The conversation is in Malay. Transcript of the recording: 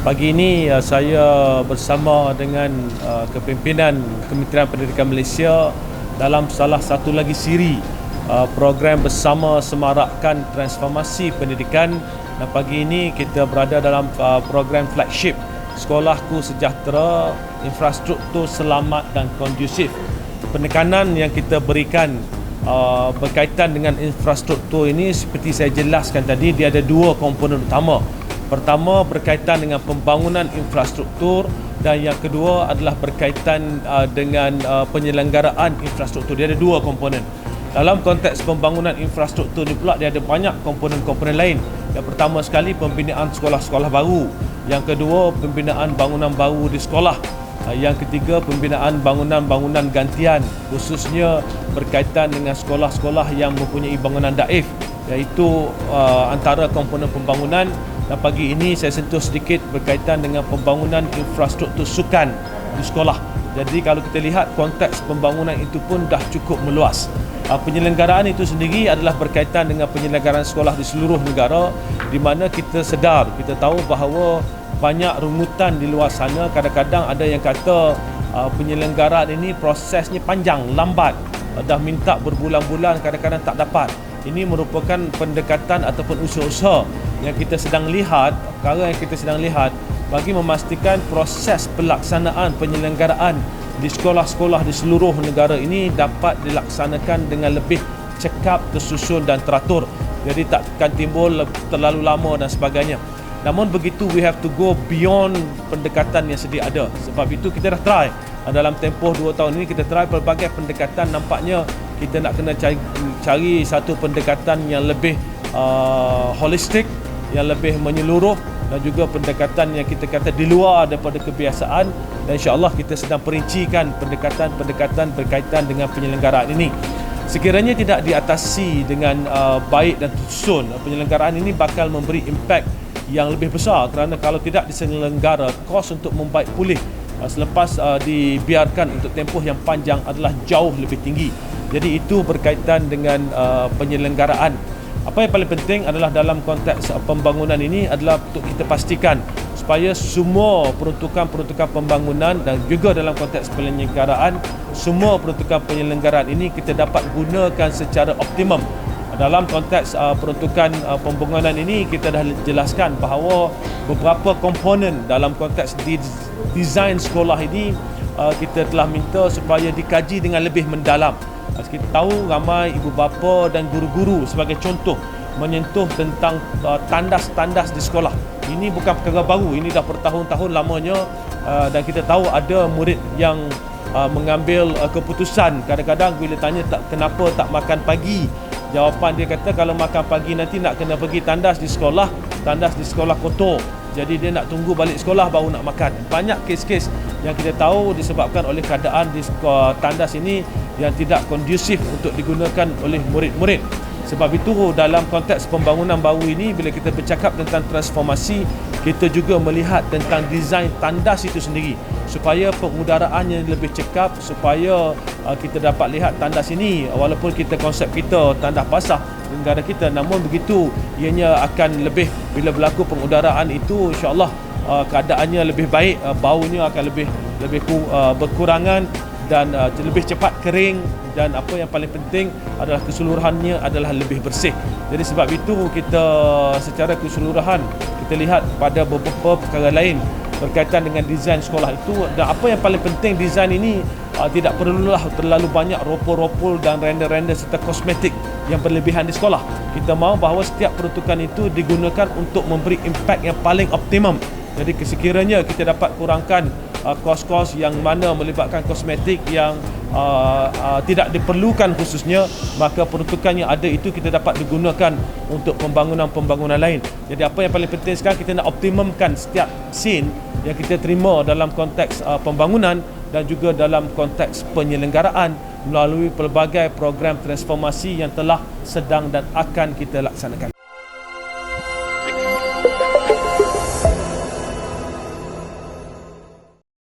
Pagi ini saya bersama dengan kepimpinan Kementerian Pendidikan Malaysia dalam salah satu lagi siri program bersama semarakkan transformasi pendidikan, dan pagi ini kita berada dalam program flagship Sekolahku Sejahtera, Infrastruktur Selamat dan Kondusif. Penekanan yang kita berikan berkaitan dengan infrastruktur ini, seperti saya jelaskan tadi, dia ada dua komponen utama. Pertama berkaitan dengan pembangunan infrastruktur, dan yang kedua adalah berkaitan dengan penyelenggaraan infrastruktur. Dia ada dua komponen. Dalam konteks pembangunan infrastruktur ni pula dia ada banyak komponen-komponen lain. Yang pertama sekali pembinaan sekolah-sekolah baru. Yang kedua pembinaan bangunan baru di sekolah. Yang ketiga pembinaan bangunan-bangunan gantian, khususnya berkaitan dengan sekolah-sekolah yang mempunyai bangunan daif, iaitu antara komponen pembangunan. Dan pagi ini saya sentuh sedikit berkaitan dengan pembangunan infrastruktur sukan di sekolah. Jadi kalau kita lihat konteks pembangunan itu pun dah cukup meluas. Penyelenggaraan itu sendiri adalah berkaitan dengan penyelenggaraan sekolah di seluruh negara, di mana kita sedar, kita tahu bahawa banyak rungutan di luar sana. Kadang-kadang ada yang kata penyelenggaraan ini prosesnya panjang, lambat, dah minta berbulan-bulan, kadang-kadang tak dapat. Ini merupakan pendekatan ataupun usaha-usaha yang kita sedang lihat, perkara yang kita sedang lihat bagi memastikan proses pelaksanaan penyelenggaraan di sekolah-sekolah di seluruh negara ini dapat dilaksanakan dengan lebih cekap, tersusun dan teratur. Jadi tak akan timbul terlalu lama dan sebagainya. Namun begitu, we have to go beyond pendekatan yang sedia ada. Sebab itu kita dah try. Dalam tempoh 2 tahun ini kita try pelbagai pendekatan. Nampaknya kita nak kena cari satu pendekatan yang lebih holistik, yang lebih menyeluruh, dan juga pendekatan yang kita kata di luar daripada kebiasaan. Dan insya-Allah kita sedang perincikan pendekatan-pendekatan berkaitan dengan penyelenggaraan ini. Sekiranya tidak diatasi dengan baik dan tersusun, penyelenggaraan ini bakal memberi impak yang lebih besar, kerana kalau tidak diselenggara, kos untuk membaik pulih selepas dibiarkan untuk tempoh yang panjang adalah jauh lebih tinggi. Jadi itu berkaitan dengan penyelenggaraan. Apa yang paling penting adalah dalam konteks pembangunan ini adalah untuk kita pastikan supaya semua peruntukan-peruntukan pembangunan dan juga dalam konteks penyelenggaraan, semua peruntukan penyelenggaraan ini kita dapat gunakan secara optimum. Dalam konteks peruntukan pembangunan ini, kita dah jelaskan bahawa beberapa komponen dalam konteks desain sekolah ini kita telah minta supaya dikaji dengan lebih mendalam. Kita tahu ramai ibu bapa dan guru-guru sebagai contoh menyentuh tentang tandas-tandas di sekolah. Ini bukan perkara baru, ini dah bertahun-tahun lamanya, dan kita tahu ada murid yang mengambil keputusan kadang-kadang bila tanya kenapa tak makan pagi. Jawapan dia kata kalau makan pagi nanti nak kena pergi tandas di sekolah kotor. Jadi dia nak tunggu balik sekolah baru nak makan. Banyak kes-kes yang kita tahu disebabkan oleh keadaan di tandas ini yang tidak kondusif untuk digunakan oleh murid-murid. Sebab itu dalam konteks pembangunan baru ini, bila kita bercakap tentang transformasi, kita juga melihat tentang desain tandas itu sendiri supaya pengudaraannya lebih cekap, supaya kita dapat lihat tandas ini, walaupun konsep kita tandas basah di negara kita, namun begitu ianya akan lebih, bila berlaku pengudaraan itu insya-Allah keadaannya lebih baik, baunya akan lebih berkurangan dan lebih cepat kering, dan apa yang paling penting adalah keseluruhannya adalah lebih bersih. Jadi sebab itu kita secara keseluruhan kita lihat pada beberapa perkara lain berkaitan dengan desain sekolah itu, dan apa yang paling penting, desain ini tidak perlulah terlalu banyak ropol-ropol dan render-render serta kosmetik yang berlebihan di sekolah. Kita mahu bahawa setiap peruntukan itu digunakan untuk memberi impak yang paling optimum. Jadi sekiranya kita dapat kurangkan kos-kos yang mana melibatkan kosmetik yang tidak diperlukan khususnya, maka peruntukan yang ada itu kita dapat digunakan untuk pembangunan-pembangunan lain. Jadi apa yang paling penting sekarang, kita nak optimumkan setiap scene yang kita terima dalam konteks pembangunan dan juga dalam konteks penyelenggaraan melalui pelbagai program transformasi yang telah, sedang dan akan kita laksanakan.